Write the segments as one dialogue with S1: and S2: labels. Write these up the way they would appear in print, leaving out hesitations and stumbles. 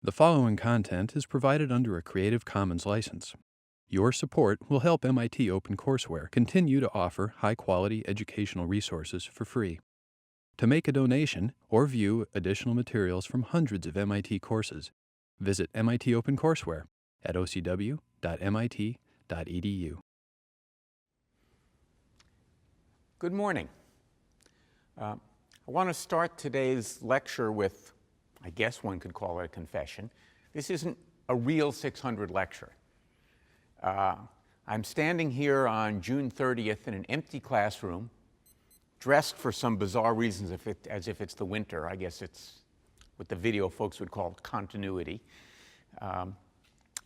S1: The following content is provided under a Creative Commons license. Your support will help MIT OpenCourseware continue to offer high-quality educational resources for free. To make a donation or view additional materials from hundreds of MIT courses, visit MIT OpenCourseware at ocw.mit.edu.
S2: Good morning. I want to start today's lecture with, I guess one could call it a confession. This isn't a real 600 lecture. I'm standing here on June 30th in an empty classroom, dressed for some bizarre reasons as if it's the winter. I guess it's what the video folks would call continuity.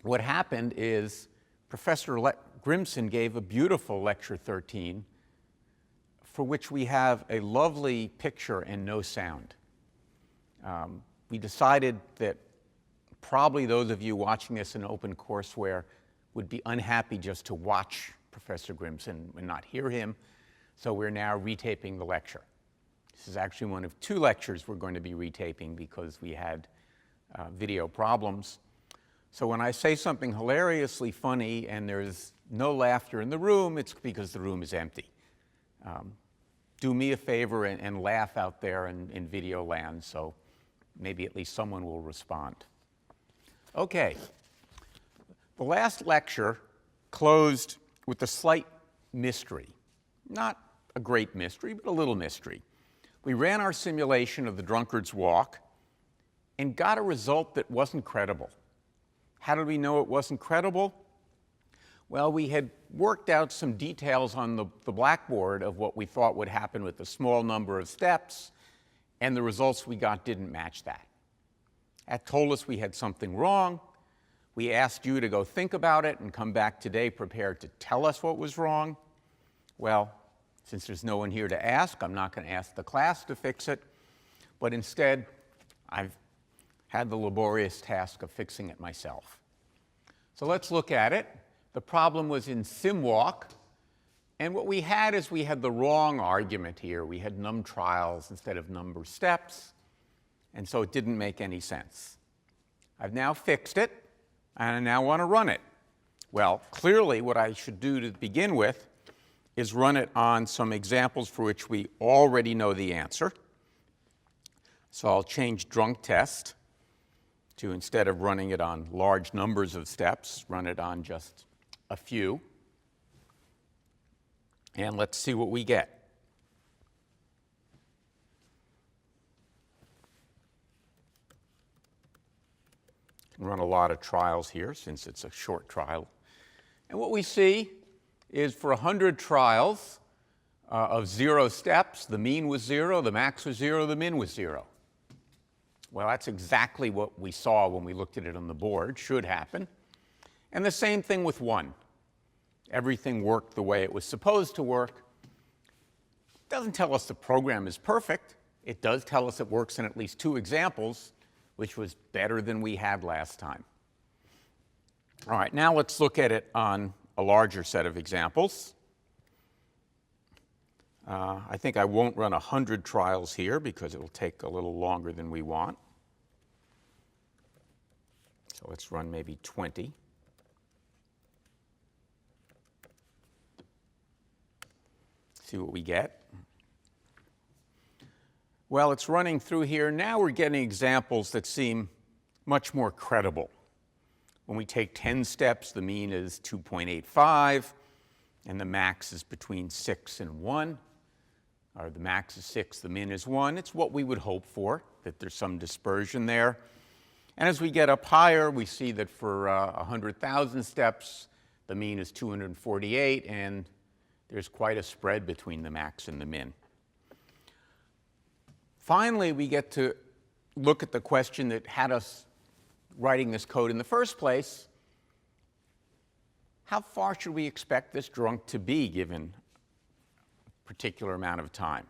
S2: What happened is Professor Grimson gave a beautiful lecture 13 for which we have a lovely picture and no sound. We decided that probably those of you watching this in OpenCourseware would be unhappy just to watch Professor Grimson and not hear him, so we're now retaping the lecture. This is actually one of two lectures we're going to be retaping because we had video problems. So when I say something hilariously funny and there's no laughter in the room, it's because the room is empty. Do me a favor and laugh out there in video land, so maybe at least someone will respond. Okay. The last lecture closed with a slight mystery. Not a great mystery, but a little mystery. We ran our simulation of the drunkard's walk and got a result that wasn't credible. How did we know it wasn't credible? Well, we had worked out some details on the blackboard of what we thought would happen with a small number of steps, and the results we got didn't match that. That told us we had something wrong. We asked you to go think about it and come back today prepared to tell us what was wrong. Well, since there's no one here to ask, I'm not going to ask the class to fix it, but instead, I've had the laborious task of fixing it myself. So let's look at it. The problem was in SimWalk, and what we had is we had the wrong argument here. We had num trials instead of number steps, and so it didn't make any sense. I've now fixed it, and I now want to run it. Well, clearly what I should do to begin with is run it on some examples for which we already know the answer. So I'll change drunk test to, instead of running it on large numbers of steps, run it on just a few. And let's see what we get. Can run a lot of trials here since it's a short trial. And what we see is for 100 trials of 0 steps, the mean was 0, the max was 0, the min was 0. Well, that's exactly what we saw when we looked at it on the board, should happen. And the same thing with 1. Everything worked the way it was supposed to work. It doesn't tell us the program is perfect. It does tell us it works in at least 2 examples, which was better than we had last time. All right, now let's look at it on a larger set of examples. I think I won't run 100 trials here because it will take a little longer than we want. So let's run maybe 20. See what we get. Well, it's running through here. Now we're getting examples that seem much more credible. When we take 10 steps, the mean is 2.85, and the max is between 6 and 1. Or the max is 6, the min is 1. It's what we would hope for, that there's some dispersion there. And as we get up higher, we see that for 100,000 steps, the mean is 248, and there's quite a spread between the max and the min. Finally, we get to look at the question that had us writing this code in the first place. How far should we expect this drunk to be given a particular amount of time?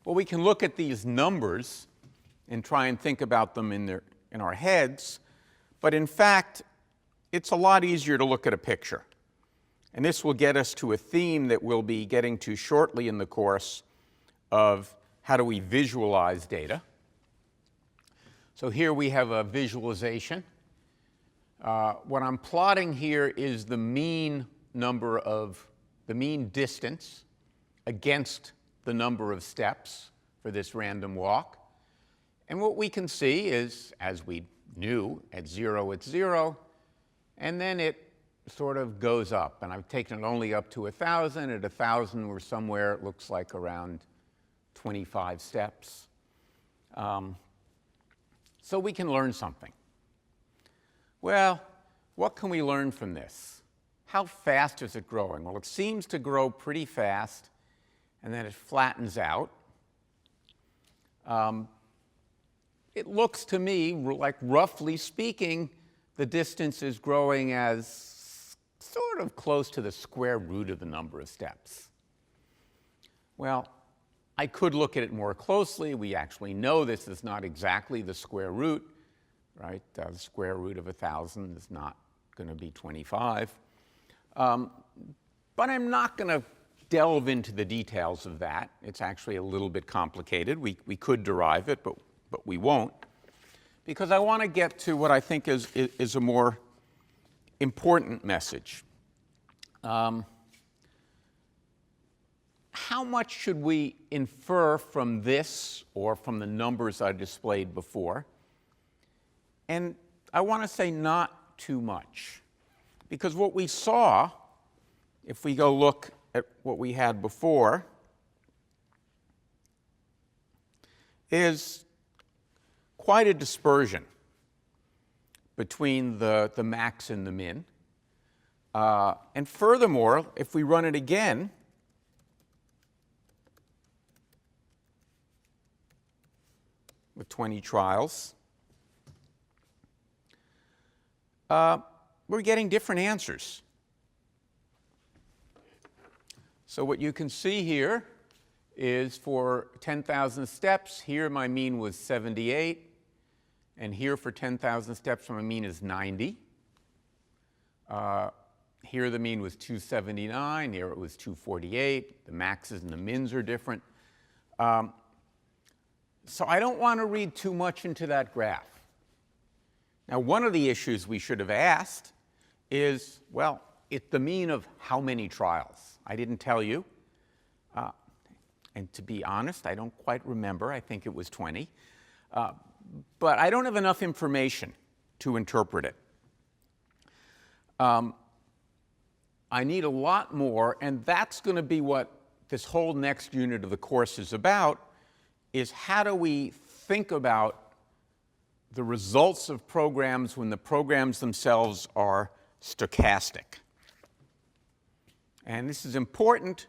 S2: Well, we can look at these numbers and try and think about them in our heads, but in fact, it's a lot easier to look at a picture. And this will get us to a theme that we'll be getting to shortly in the course of how do we visualize data. So here we have a visualization. What I'm plotting here is the mean distance against the number of steps for this random walk. And what we can see is, as we knew, at 0 it's 0, and then it sort of goes up. And I've taken it only up to 1,000. At 1,000 we're somewhere, it looks like, around 25 steps. So we can learn something. Well, what can we learn from this? How fast is it growing? Well, it seems to grow pretty fast, and then it flattens out. It looks to me like, roughly speaking, the distance is growing as sort of close to the square root of the number of steps. Well, I could look at it more closely. We actually know this is not exactly the square root, right? The square root of 1,000 is not going to be 25. But I'm not going to delve into the details of that. It's actually a little bit complicated. We could derive it, but we won't, because I want to get to what I think is a more important message. How much should we infer from this or from the numbers I displayed before? And I want to say not too much, because what we saw, if we go look at what we had before, is quite a dispersion between the max and the min. And furthermore, if we run it again, with 20 trials, we're getting different answers. So what you can see here is for 10,000 steps, here my mean was 78, and here for 10,000 steps my mean is 90. Here the mean was 279, here it was 248. The maxes and the mins are different. So I don't want to read too much into that graph. Now, one of the issues we should have asked is, well, it's the mean of how many trials? I didn't tell you. And to be honest, I don't quite remember. I think it was 20. But I don't have enough information to interpret it. I need a lot more, and that's going to be what this whole next unit of the course is about, is how do we think about the results of programs when the programs themselves are stochastic. And this is important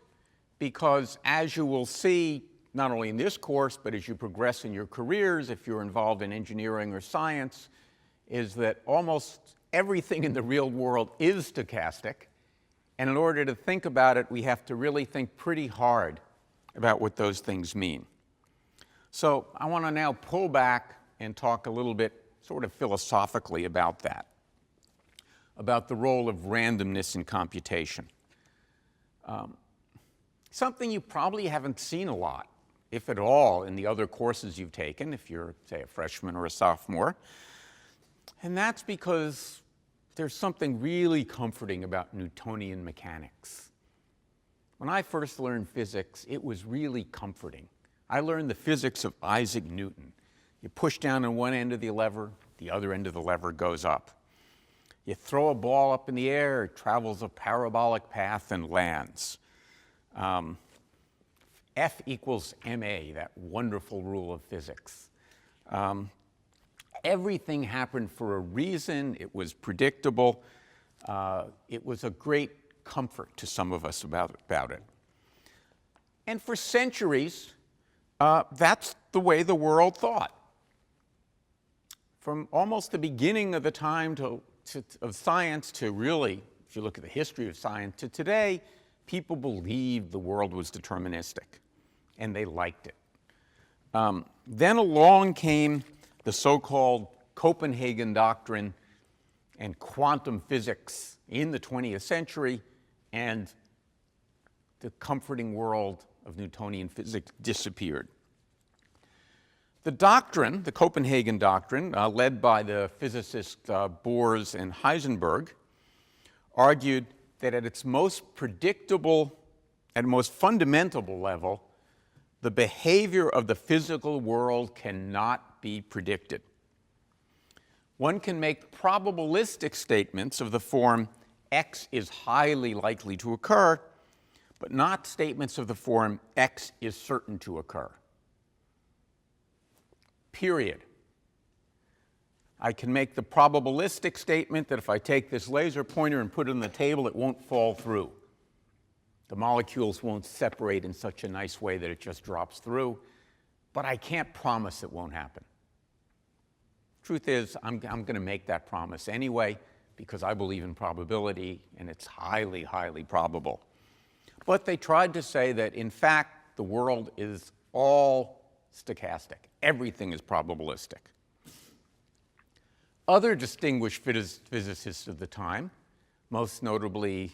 S2: because, as you will see, not only in this course, but as you progress in your careers, if you're involved in engineering or science, is that almost everything in the real world is stochastic. And in order to think about it, we have to really think pretty hard about what those things mean. So I want to now pull back and talk a little bit sort of philosophically about that, about the role of randomness in computation. Something you probably haven't seen a lot, if at all, in the other courses you've taken, if you're, say, a freshman or a sophomore. And that's because there's something really comforting about Newtonian mechanics. When I first learned physics, it was really comforting. I learned the physics of Isaac Newton. You push down on one end of the lever, the other end of the lever goes up. You throw a ball up in the air, it travels a parabolic path and lands. F equals ma, that wonderful rule of physics. Everything happened for a reason. It was predictable. It was a great comfort to some of us about it. And for centuries, that's the way the world thought. From almost the beginning of the time of science to really, if you look at the history of science, to today, people believed the world was deterministic, and they liked it. Then along came the so-called Copenhagen Doctrine and quantum physics in the 20th century, and the comforting world of Newtonian physics disappeared. The doctrine, the Copenhagen doctrine, led by the physicists Bohr and Heisenberg, argued that at its most predictable, at most fundamental level, the behavior of the physical world cannot be predicted. One can make probabilistic statements of the form X is highly likely to occur, but not statements of the form X is certain to occur. Period. I can make the probabilistic statement that if I take this laser pointer and put it on the table, it won't fall through. The molecules won't separate in such a nice way that it just drops through, but I can't promise it won't happen. Truth is, I'm going to make that promise anyway because I believe in probability, and it's highly, highly probable. But they tried to say that, in fact, the world is all stochastic. Everything is probabilistic. Other distinguished physicists of the time, most notably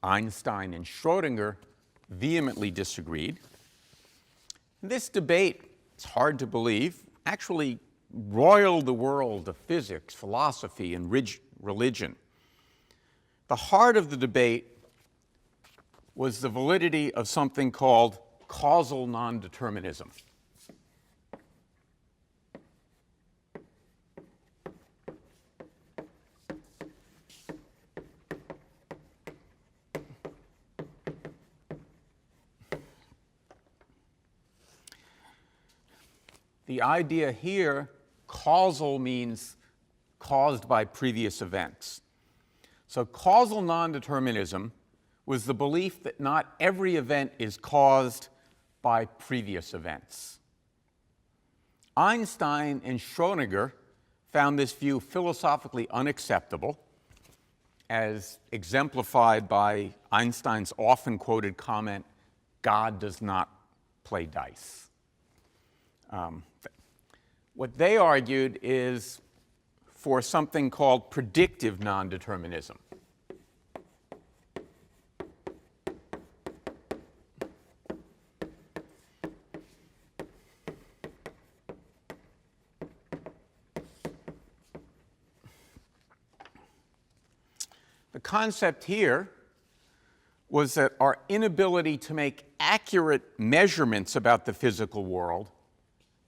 S2: Einstein and Schrödinger, vehemently disagreed. This debate, it's hard to believe, actually roiled the world of physics, philosophy, and religion. The heart of the debate was the validity of something called causal non determinism. The idea here, causal means caused by previous events. So causal non-determinism was the belief that not every event is caused by previous events. Einstein and Schrödinger found this view philosophically unacceptable, as exemplified by Einstein's often quoted comment, "God does not play dice." What they argued is for something called predictive non-determinism. The concept here was that our inability to make accurate measurements about the physical world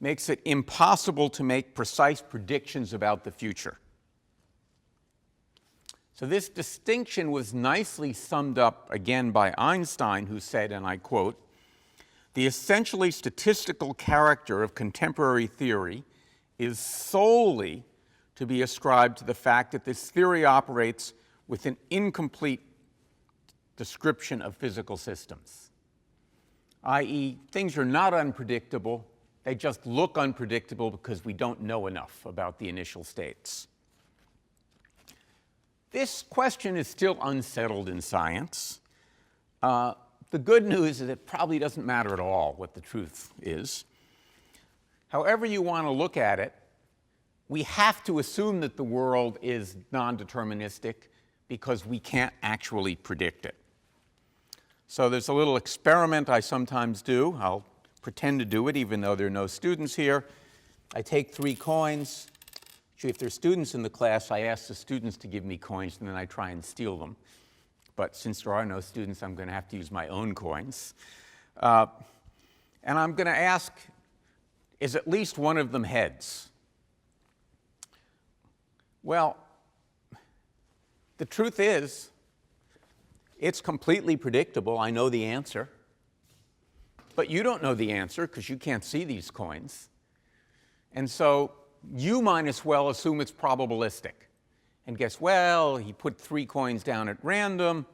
S2: makes it impossible to make precise predictions about the future. So this distinction was nicely summed up again by Einstein, who said, and I quote, "The essentially statistical character of contemporary theory is solely to be ascribed to the fact that this theory operates with an incomplete description of physical systems," i.e., things are not unpredictable. They just look unpredictable because we don't know enough about the initial states. This question is still unsettled in science. The good news is it probably doesn't matter at all what the truth is. However you want to look at it, we have to assume that the world is non-deterministic because we can't actually predict it. So there's a little experiment I sometimes do. I'll pretend to do it even though there are no students here. I take 3 coins. Actually, if there's students in the class, I ask the students to give me coins and then I try and steal them. But since there are no students, I'm going to have to use my own coins. And I'm going to ask, is at least one of them heads? Well, the truth is, it's completely predictable. I know the answer. But you don't know the answer because you can't see these coins. And so you might as well assume it's probabilistic and guess, well, he put 3 coins down at random.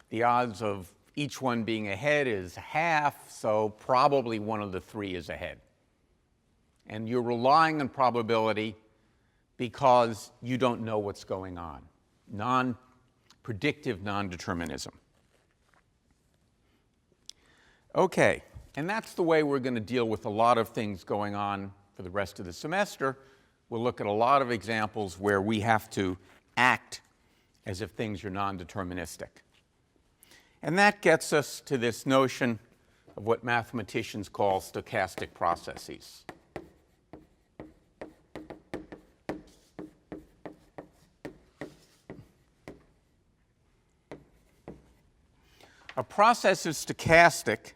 S2: The odds of each one being ahead is half, so probably one of the 3 is ahead. And you're relying on probability because you don't know what's going on. Predictive non-determinism. Okay. And that's the way we're going to deal with a lot of things going on for the rest of the semester. We'll look at a lot of examples where we have to act as if things are non-deterministic. And that gets us to this notion of what mathematicians call stochastic processes. A process is stochastic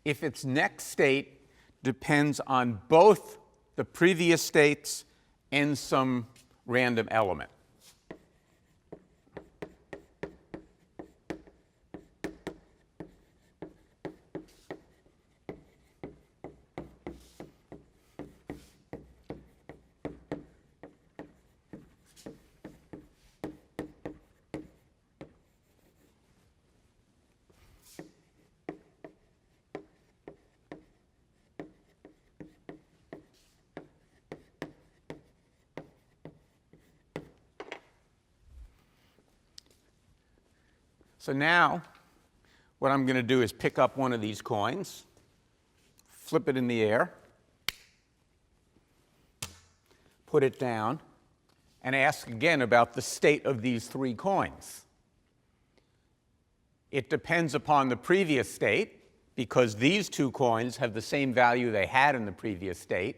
S2: if its next state depends on both the previous states and some random element. So now what I'm going to do is pick up one of these coins, flip it in the air, put it down, and ask again about the state of these three coins. It depends upon the previous state, because these two coins have the same value they had in the previous state,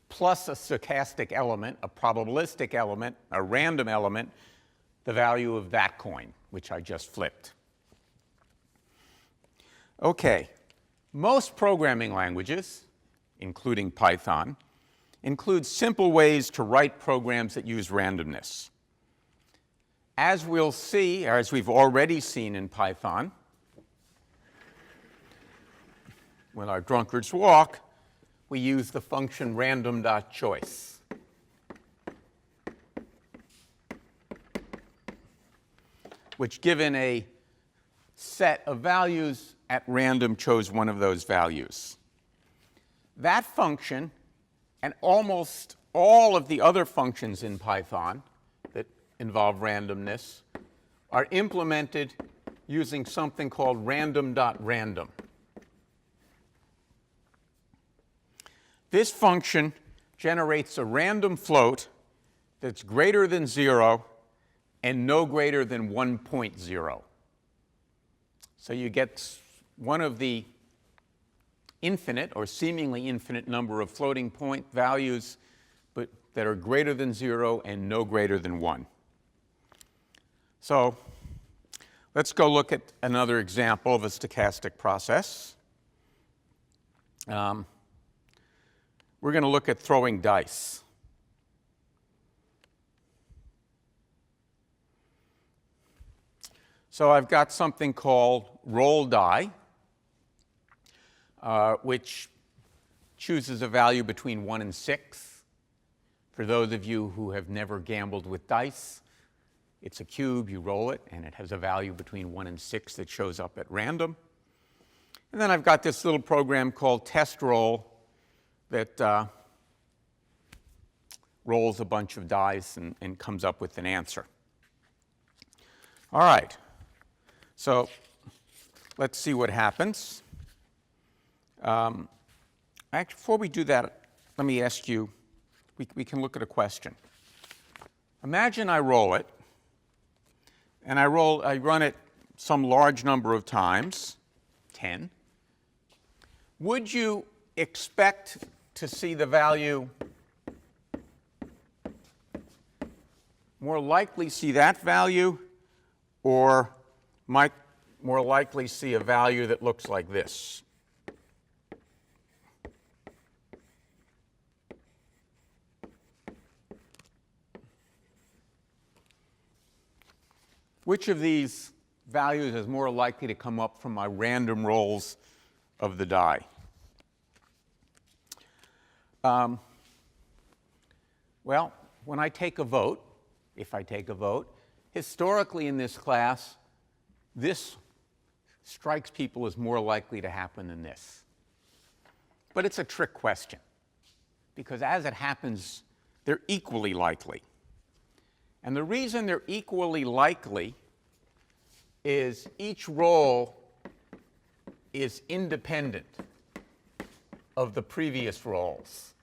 S2: plus a stochastic element, a probabilistic element, a random element, the value of that coin, which I just flipped. Okay, most programming languages, including Python, include simple ways to write programs that use randomness. As we'll see, or as we've already seen in Python, with our drunkard's walk, we use the function random.choice. Which, given a set of values at random, chose one of those values. That function, and almost all of the other functions in Python that involve randomness, are implemented using something called random.random. This function generates a random float that's greater than 0 and no greater than 1.0. So you get one of the infinite or seemingly infinite number of floating point values but that are greater than 0 and no greater than 1. So let's go look at another example of a stochastic process. We're going to look at throwing dice. So I've got something called roll die, which chooses a value between 1 and 6. For those of you who have never gambled with dice, it's a cube, you roll it, and it has a value between 1 and 6 that shows up at random. And then I've got this little program called test roll that rolls a bunch of dice and comes up with an answer. All right. So let's see what happens. Actually, before we do that, let me ask you, we can look at a question. Imagine I roll it, and I run it some large number of times, 10. Would you expect to see the value, more likely see that value, or might more likely see a value that looks like this? Which of these values is more likely to come up from my random rolls of the die? Well, when I take a vote, if I take a vote, historically in this class, this strikes people as more likely to happen than this. But it's a trick question, because as it happens, they're equally likely. And the reason they're equally likely is each roll is independent of the previous rolls.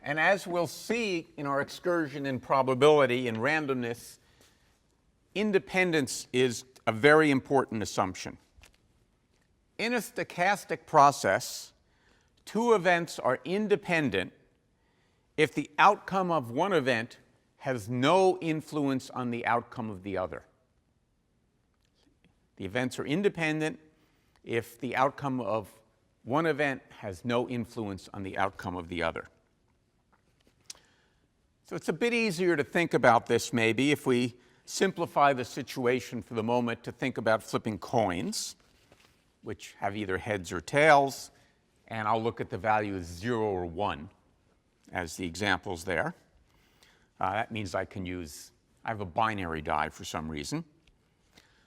S2: And as we'll see in our excursion in probability and randomness, independence is a very important assumption. In a stochastic process, two events are independent if the outcome of one event has no influence on the outcome of the other. The events are independent if the outcome of one event has no influence on the outcome of the other. So it's a bit easier to think about this maybe if we simplify the situation for the moment to think about flipping coins, which have either heads or tails, and I'll look at the values 0 or 1 as the examples there. That means I have a binary die for some reason.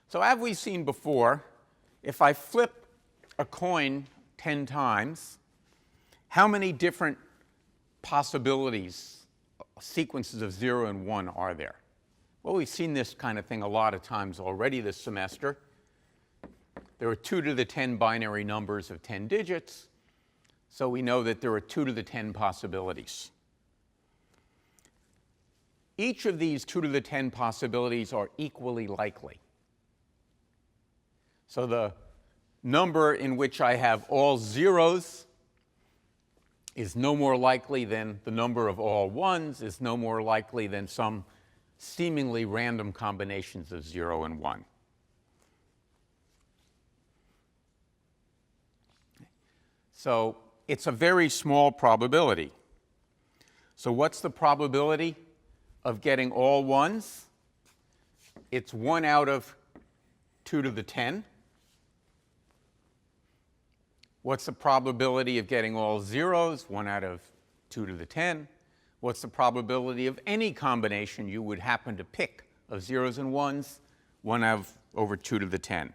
S2: So as we've seen before, if I flip a coin 10 times, how many different possibilities, sequences of 0 and 1 are there? Well, we've seen this kind of thing a lot of times already this semester. There are 2 to the 10 binary numbers of 10 digits, so we know that there are 2 to the 10 possibilities. Each of these 2 to the 10 possibilities are equally likely. So the number in which I have all zeros is no more likely than the number of all ones, is no more likely than some seemingly random combinations of 0 and 1. So it's a very small probability. So what's the probability of getting all ones? It's 1 out of 2 to the 10. What's the probability of getting all zeros? 1 out of 2 to the 10. What's the probability of any combination you would happen to pick of zeros and ones? 1 over 2 to the 10.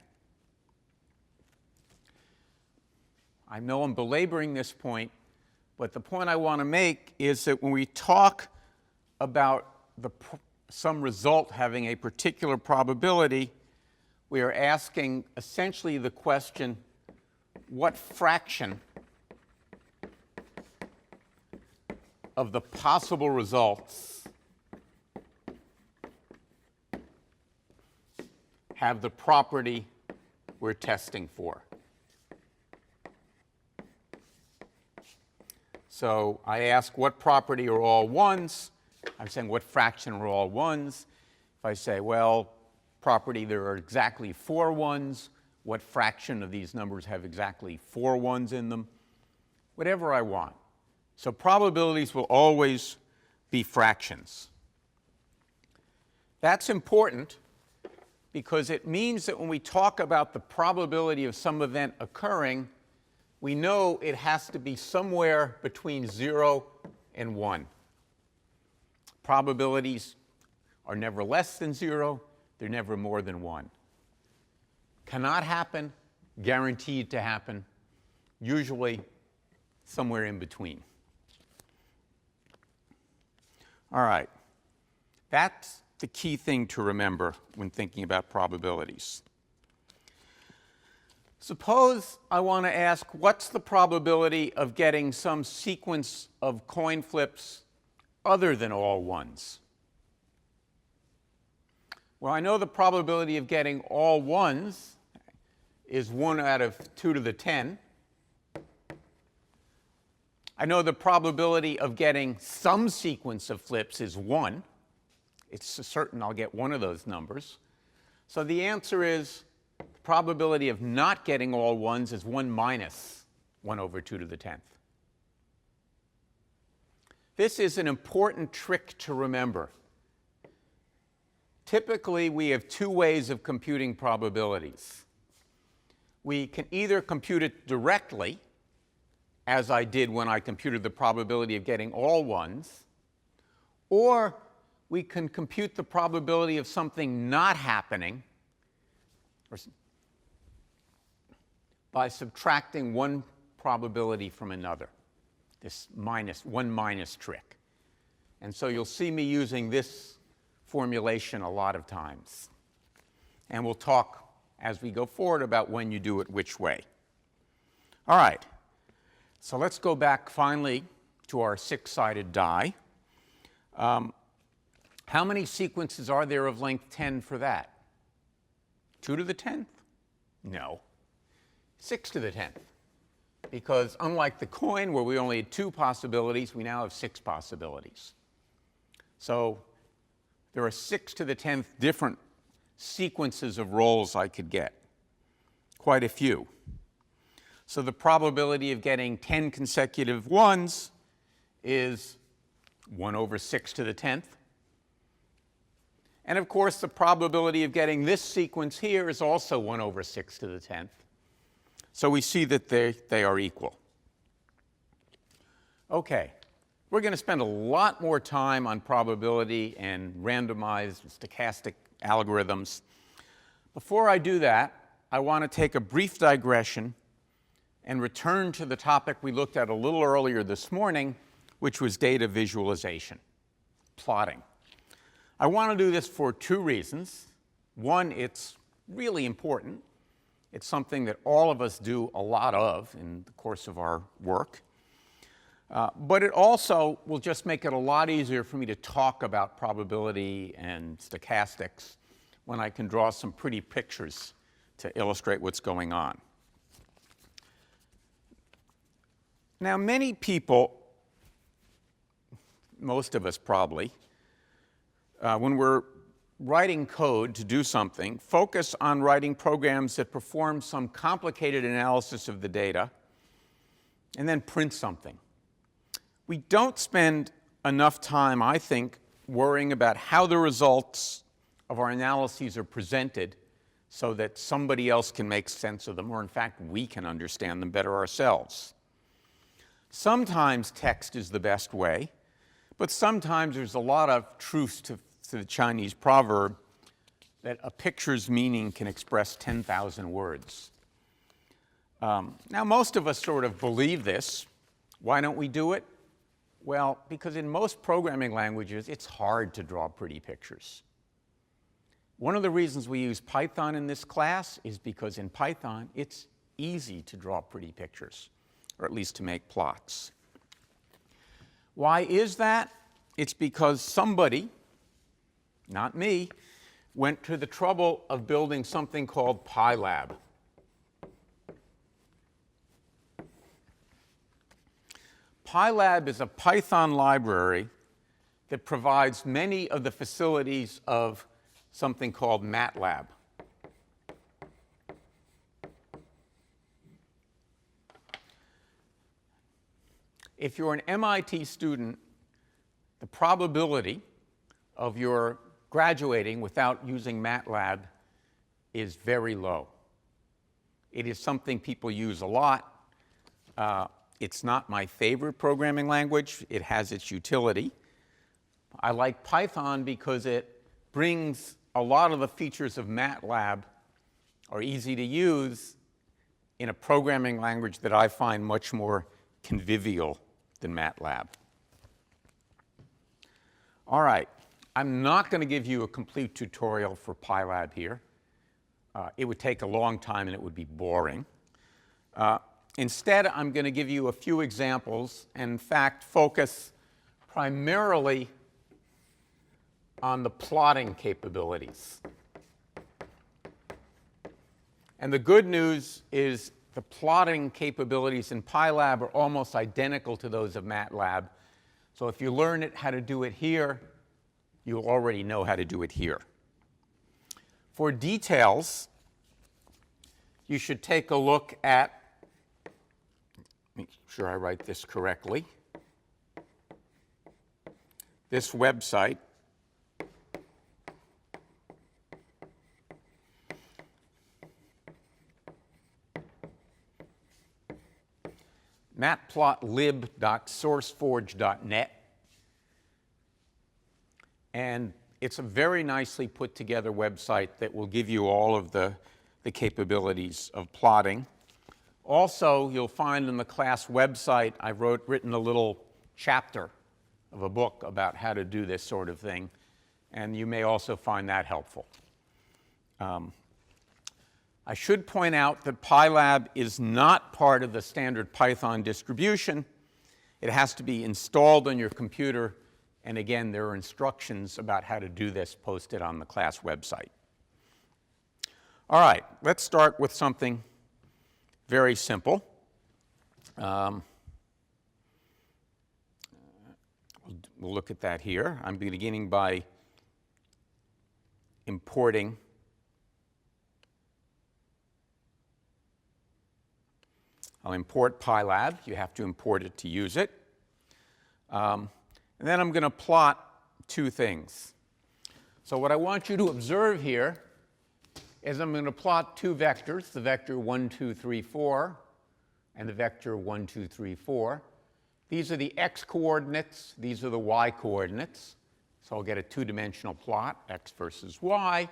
S2: I know I'm belaboring this point, but the point I want to make is that when we talk about some result having a particular probability, we are asking essentially the question, what fraction of the possible results have the property we're testing for? So I ask what property are all ones. I'm saying what fraction are all ones. If I say, well, property there are exactly 4 ones, what fraction of these numbers have exactly 4 ones in them? Whatever I want. So probabilities will always be fractions. That's important because it means that when we talk about the probability of some event occurring, we know it has to be somewhere between 0 and 1. Probabilities are never less than 0. They're never more than 1. Cannot happen, guaranteed to happen, usually somewhere in between. All right. That's the key thing to remember when thinking about probabilities. Suppose I want to ask, what's the probability of getting some sequence of coin flips other than all ones? Well, I know the probability of getting all ones is 1 out of 2 to the 10. I know the probability of getting some sequence of flips is 1. It's certain I'll get one of those numbers. So the answer is the probability of not getting all ones is 1 minus 1 over 2 to the 10th. This is an important trick to remember. Typically, we have 2 ways of computing probabilities. We can either compute it directly, as I did when I computed the probability of getting all ones, or we can compute the probability of something not happening by subtracting one probability from another, this one minus trick. And so you'll see me using this formulation a lot of times. And we'll talk as we go forward about when you do it which way. All right. So let's go back finally to our 6-sided die. How many sequences are there of length 10 for that? 2 to the 10th? No. 6 to the 10th. Because unlike the coin, where we only had 2 possibilities, we now have 6 possibilities. So there are 6 to the 10th different sequences of rolls I could get. quite a few. So the probability of getting 10 consecutive ones is 1 over 6 to the 10th. And of course, the probability of getting this sequence here is also 1 over 6 to the 10th. So we see that they are equal. Okay, we're going to spend a lot more time on probability and randomized stochastic algorithms. Before I do that, I want to take a brief digression and return to the topic we looked at a little earlier this morning, which was data visualization, plotting. I want to do this for two reasons. One, it's really important. It's something that all of us do a lot of in the course of our work. But it also will just make it a lot easier for me to talk about probability and stochastics when I can draw some pretty pictures to illustrate what's going on. Now, many people, most of us probably, when we're writing code to do something, focus on writing programs that perform some complicated analysis of the data and then print something. We don't spend enough time, I think, worrying about how the results of our analyses are presented so that somebody else can make sense of them, or in fact, we can understand them better ourselves. Sometimes text is the best way, but sometimes there's a lot of truth to the Chinese proverb that a picture's meaning can express 10,000 words. Now, most of us sort of believe this. Why don't we do it? Well, because in most programming languages, it's hard to draw pretty pictures. One of the reasons we use Python in this class is because in Python, it's easy to draw pretty pictures, or at least to make plots. Why is that? It's because somebody, not me, went to the trouble of building something called Pylab. Pylab is a Python library that provides many of the facilities of something called MATLAB. If you're an MIT student, the probability of your graduating without using MATLAB is very low. It is something people use a lot. It's not my favorite programming language. It has its utility. I like Python because it brings a lot of the features of MATLAB are easy to use in a programming language that I find much more convivial than MATLAB. All right, I'm not going to give you a complete tutorial for Pylab here. It would take a long time and it would be boring. Instead, I'm going to give you a few examples and, in fact, focus primarily on the plotting capabilities. And the good news is the plotting capabilities in Pylab are almost identical to those of MATLAB. So if you learn how to do it here, you'll already know how to do it here. For details, you should take a look at, make sure I write this correctly, this website. matplotlib.sourceforge.net. And it's a very nicely put together website that will give you all of the capabilities of plotting. Also, you'll find in the class website, I've written a little chapter of a book about how to do this sort of thing. And you may also find that helpful. I should point out that Pylab is not part of the standard Python distribution. It has to be installed on your computer. And again, there are instructions about how to do this posted on the class website. All right, let's start with something very simple. We'll look at that here. I'm beginning by importing I'll import Pylab. You have to import it to use it. And then I'm going to plot two things. So what I want you to observe here is I'm going to plot two vectors, the vector 1, 2, 3, 4, and the vector 1, 2, 3, 4. These are the x coordinates. These are the y coordinates. So I'll get a two-dimensional plot, x versus y.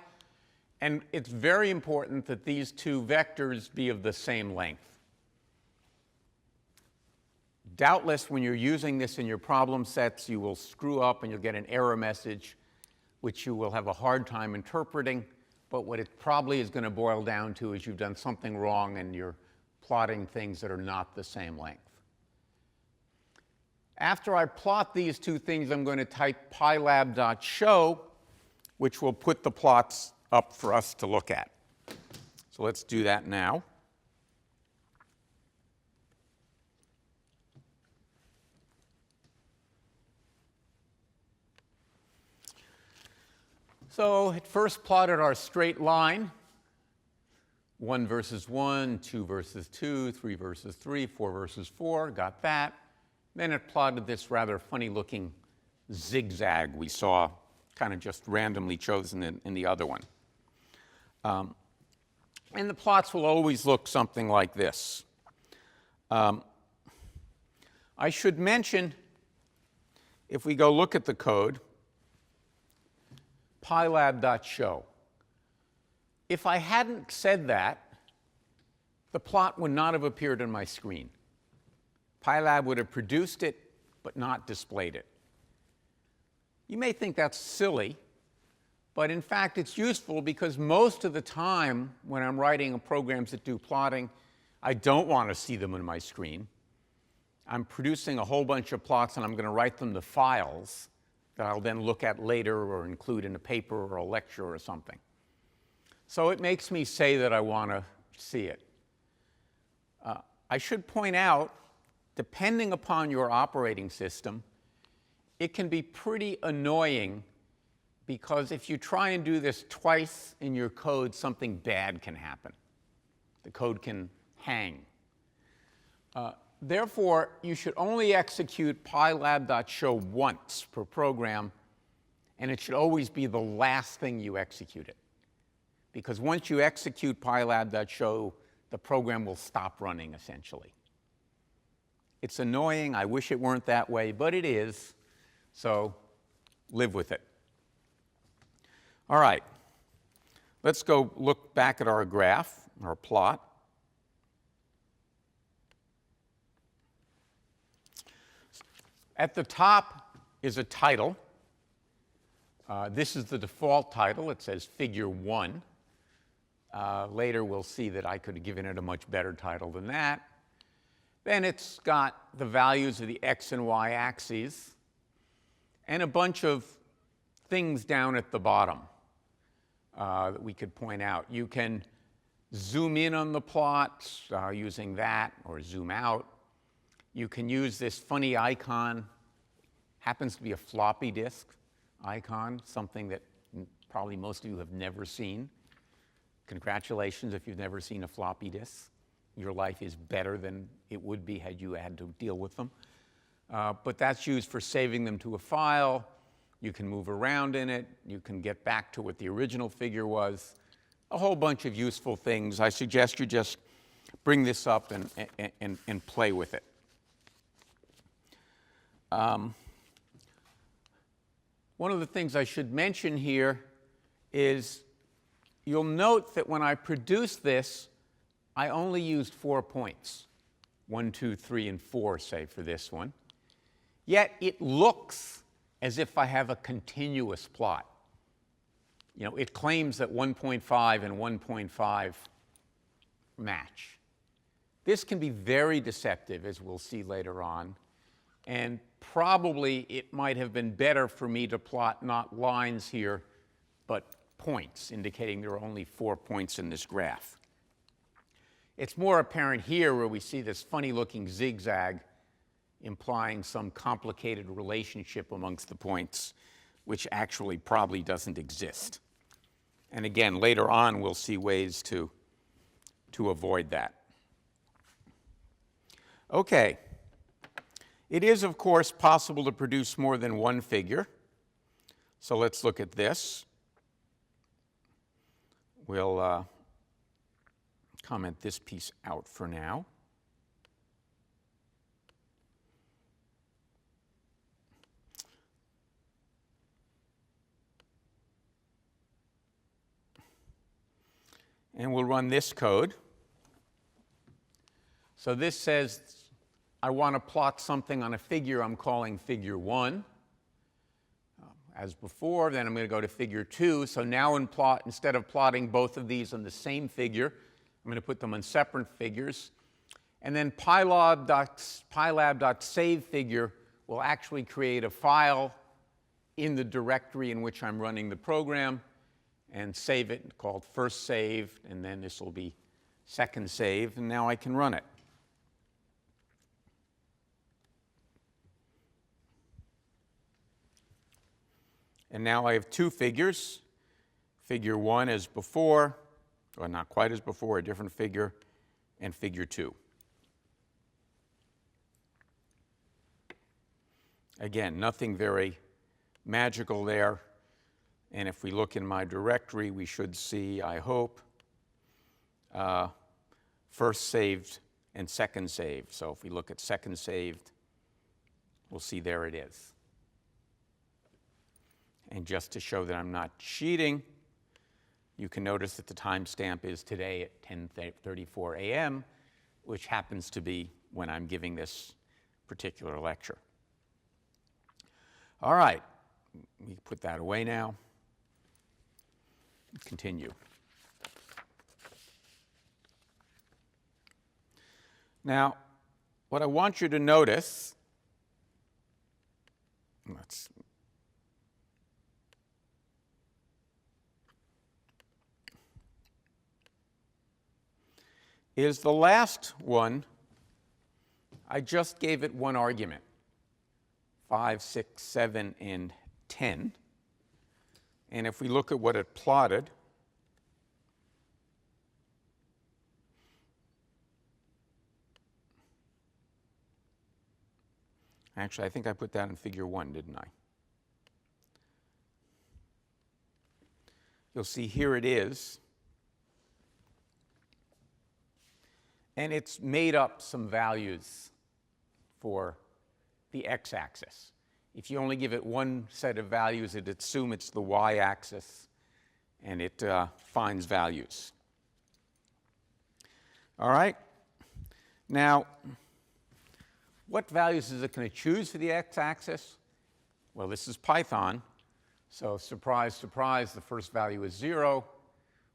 S2: And it's very important that these two vectors be of the same length. Doubtless, when you're using this in your problem sets, you will screw up and you'll get an error message, which you will have a hard time interpreting. But what it probably is going to boil down to is you've done something wrong and you're plotting things that are not the same length. After I plot these two things, I'm going to type pylab.show, which will put the plots up for us to look at. So let's do that now. So it first plotted our straight line, 1 versus 1, 2 versus 2, 3 versus 3, 4 versus 4, got that. Then it plotted this rather funny-looking zigzag we saw, kind of just randomly chosen in the other one. And the plots will always look something like this. I should mention, if we go look at the code, pylab.show. If I hadn't said that, the plot would not have appeared on my screen. Pylab would have produced it, but not displayed it. You may think that's silly, but in fact it's useful because most of the time when I'm writing programs that do plotting, I don't want to see them on my screen. I'm producing a whole bunch of plots and I'm going to write them to files that I'll then look at later or include in a paper or a lecture or something. So it makes me say that I want to see it. I should point out, depending upon your operating system, it can be pretty annoying because if you try and do this twice in your code, something bad can happen. The code can hang. Therefore, you should only execute pylab.show once per program, and it should always be the last thing you execute it. Because once you execute pylab.show, the program will stop running, essentially. It's annoying. I wish it weren't that way, but it is. So live with it. All right. Let's go look back at our graph, our plot. At the top is a title. This is the default title. It says Figure 1. Later we'll see that I could have given it a much better title than that. Then it's got the values of the x and y axes and a bunch of things down at the bottom that we could point out. You can zoom in on the plot using that, or zoom out. You can use this funny icon. Happens to be a floppy disk icon, something that probably most of you have never seen. Congratulations if you've never seen a floppy disk. Your life is better than it would be had you had to deal with them. But that's used for saving them to a file. You can move around in it. You can get back to what the original figure was. A whole bunch of useful things. I suggest you just bring this up and play with it. One of the things I should mention here is you'll note that when I produced this, I only used 4 points, 1, 2, 3, and 4, say, for this one. Yet it looks as if I have a continuous plot. You know, it claims that 1.5 and 1.5 match. This can be very deceptive, as we'll see later on. And probably it might have been better for me to plot not lines here, but points, indicating there are only 4 points in this graph. It's more apparent here where we see this funny-looking zigzag implying some complicated relationship amongst the points, which actually probably doesn't exist. And again, later on, we'll see ways to avoid that. Okay. It is, of course, possible to produce more than one figure. So let's look at this. We'll comment this piece out for now. And we'll run this code. So this says I want to plot something on a figure I'm calling figure 1. As before, then I'm going to go to figure 2. So now instead of plotting both of these on the same figure, I'm going to put them on separate figures. And then pylab.savefigure will actually create a file in the directory in which I'm running the program and save it, called first saved, and then this will be second saved, and now I can run it. And now I have two figures, figure 1 as before, or not quite as before, a different figure, and figure 2. Again, nothing very magical there. And if we look in my directory, we should see, I hope, first saved and second saved. So if we look at second saved, we'll see there it is. And just to show that I'm not cheating, you can notice that the timestamp is today at 10:34 a.m., which happens to be when I'm giving this particular lecture. All right, we put that away now. Continue. Now, what I want you to notice, is the last one, I just gave it one argument, 5, 6, 7, and 10. And if we look at what it plotted, actually, I think I put that in figure 1, didn't I? You'll see here it is. And it's made up some values for the x-axis. If you only give it one set of values, it assumes it's the y-axis, and it finds values. All right? Now, what values is it going to choose for the x-axis? Well, this is Python, so surprise, surprise, the first value is 0,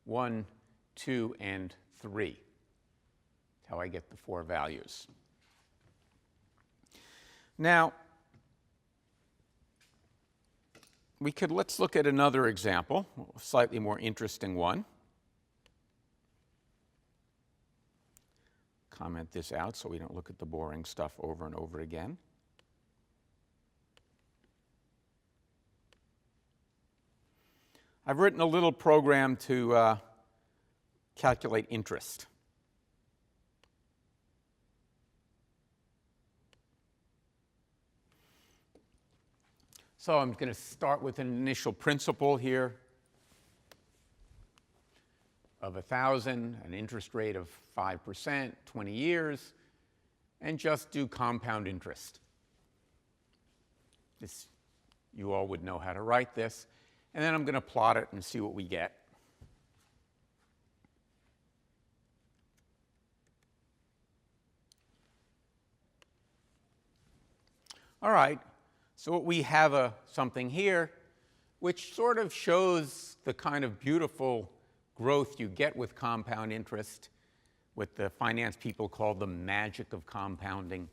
S2: 1, 2, and 3. That's how I get the 4 values. Now, let's look at another example, a slightly more interesting one. Comment this out so we don't look at the boring stuff over and over again. I've written a little program to calculate interest. So I'm going to start with an initial principal here of 1,000, an interest rate of 5%, 20 years, and just do compound interest. You all would know how to write this. And then I'm going to plot it and see what we get. All right. So we have something here which sort of shows the kind of beautiful growth you get with compound interest, what the finance people call the magic of compounding,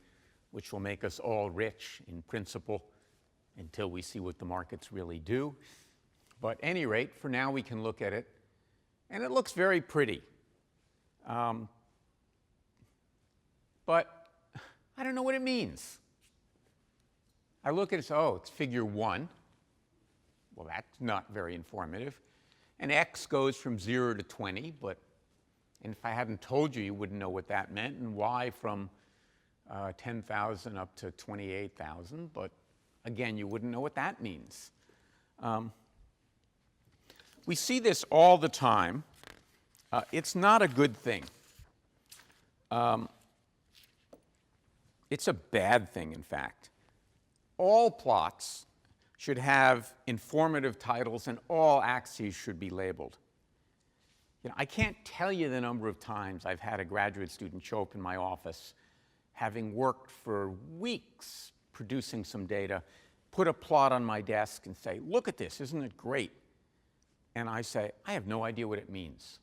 S2: which will make us all rich in principle until we see what the markets really do. But at any rate, for now we can look at it, and it looks very pretty. But I don't know what it means. I look at it, oh, it's figure 1. Well, that's not very informative. And x goes from 0 to 20, and if I hadn't told you, you wouldn't know what that meant. And y from 10,000 up to 28,000, but again, you wouldn't know what that means. We see this all the time. It's not a good thing. It's a bad thing, in fact. All plots should have informative titles, and all axes should be labeled. You know, I can't tell you the number of times I've had a graduate student show up in my office, having worked for weeks producing some data, put a plot on my desk and say, "Look at this, isn't it great?" And I say, "I have no idea what it means."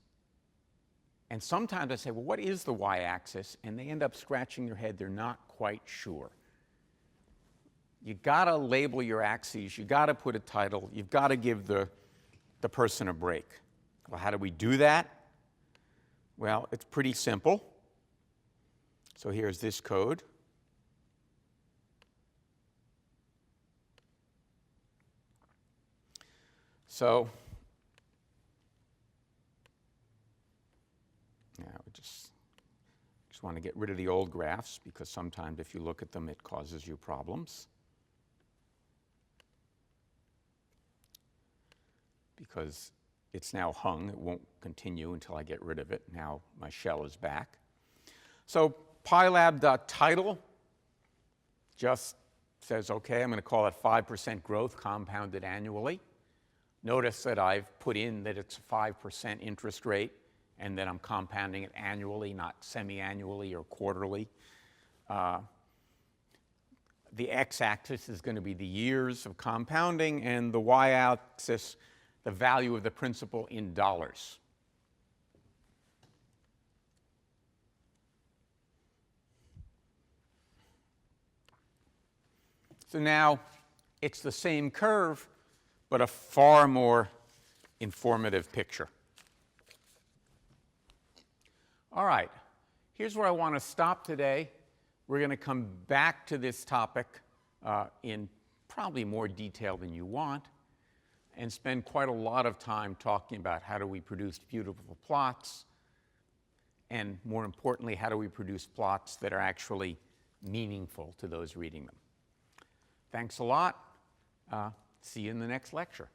S2: And sometimes I say, "Well, what is the y-axis?" And they end up scratching their head. They're not quite sure. You got to label your axes. You got to put a title. You've got to give the person a break. Well, how do we do that? Well, it's pretty simple. So here's this code. So now we just want to get rid of the old graphs, because sometimes if you look at them, it causes you problems. Because it's now hung. It won't continue until I get rid of it. Now my shell is back. So Pylab.title just says, OK, I'm going to call it 5% growth compounded annually. Notice that I've put in that it's 5% interest rate, and that I'm compounding it annually, not semi-annually or quarterly. The x-axis is going to be the years of compounding, and the y-axis, the value of the principal in dollars. So now it's the same curve, but a far more informative picture. All right, here's where I want to stop today. We're going to come back to this topic in probably more detail than you want, and spend quite a lot of time talking about how do we produce beautiful plots, and more importantly, how do we produce plots that are actually meaningful to those reading them. Thanks a lot. See you in the next lecture.